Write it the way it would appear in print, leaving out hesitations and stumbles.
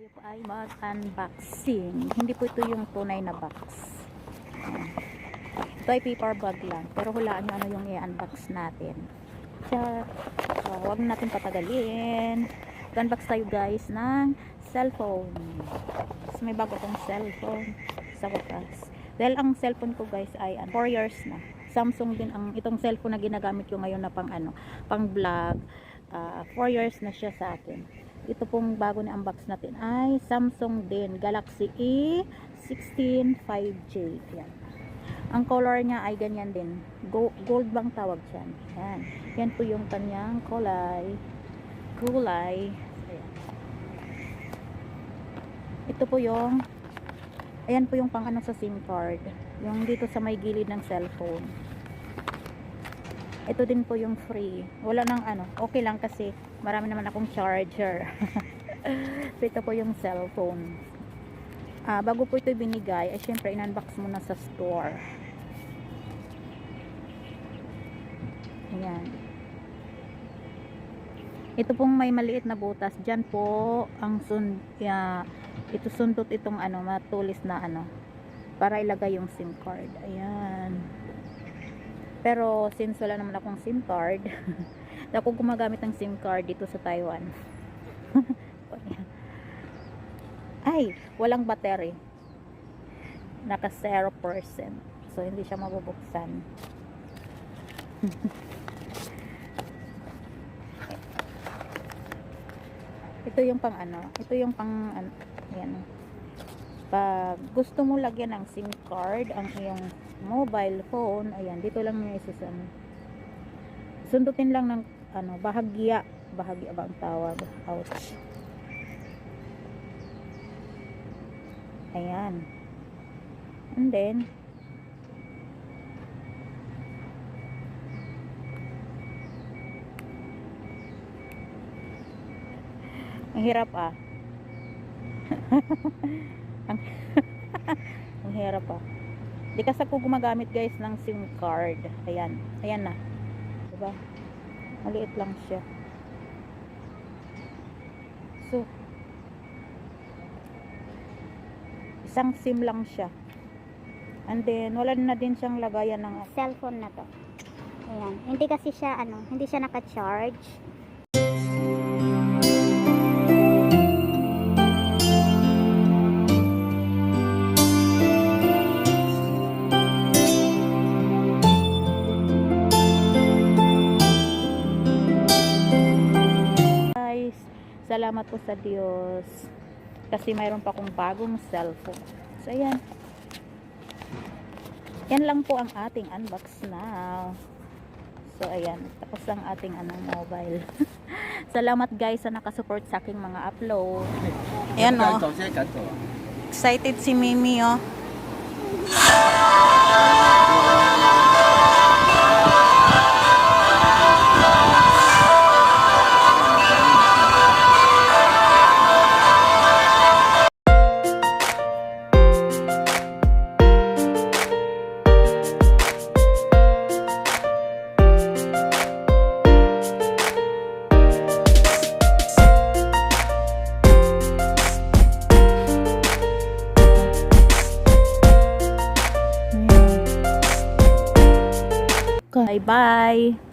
tayo po ay mag-unboxing. Hindi po ito yung tunay na box. Ito ay paper bag lang. Pero hulaan nyo ano yung i-unbox natin. So, huwag natin patagalin. Unbox tayo guys ng cellphone. So, may bago akong cellphone sa wakas. Dahil ang cellphone ko guys ay 4 years na. Samsung din ang itong cellphone na ginagamit ko ngayon na pang vlog. 4 years na siya sa akin. Ito pong bago na unbox natin ay Samsung din, Galaxy E16 5J. Yan. Ang color niya ay ganyan din. Gold bang tawag dyan. Yan. Yan po yung kanyang kulay. Ayan. Ito po yung ayan po yung pang ano sa SIM card. Yung dito sa may gilid ng cellphone. Ito din po yung free. Wala nang ano. Okay lang kasi marami naman akong charger. So, ito po yung cellphone. Bago po ito binigay, ay syempre in-unbox muna sa store. Ayan. Ito pong may maliit na butas. Diyan po ang ito sundot itong ano, matulis na ano para ilagay yung SIM card. Ayan. Pero since wala naman akong SIM card, ako gumagamit ng SIM card dito sa Taiwan. Ay, walang battery. Naka 0%. So hindi siya mabubuksan. Ito yung pang ano, ayan. Pag gusto mo lagyan ng SIM card ang iyong mobile phone, ayan, dito lang niya isasama. Sundutin lang ng ano, bahagya ba ang tawag? Ouch. Ayan. And then ang hirap ang hirap di kasi ako gumagamit guys ng SIM card. Ayan na, diba? Maliit lang siya. So isang SIM lang siya, and then wala na din siyang lagayan ng cellphone na to. Ayan, hindi kasi siya hindi siya naka-charge. Salamat po sa Diyos kasi mayroon pa akong bagong cellphone. So ayan, yan lang po ang ating unbox now. So ayan, tapos ang ating mobile. Salamat guys sa nakasupport sa aking mga upload. Ayan o, excited si Mimi o. Bye bye.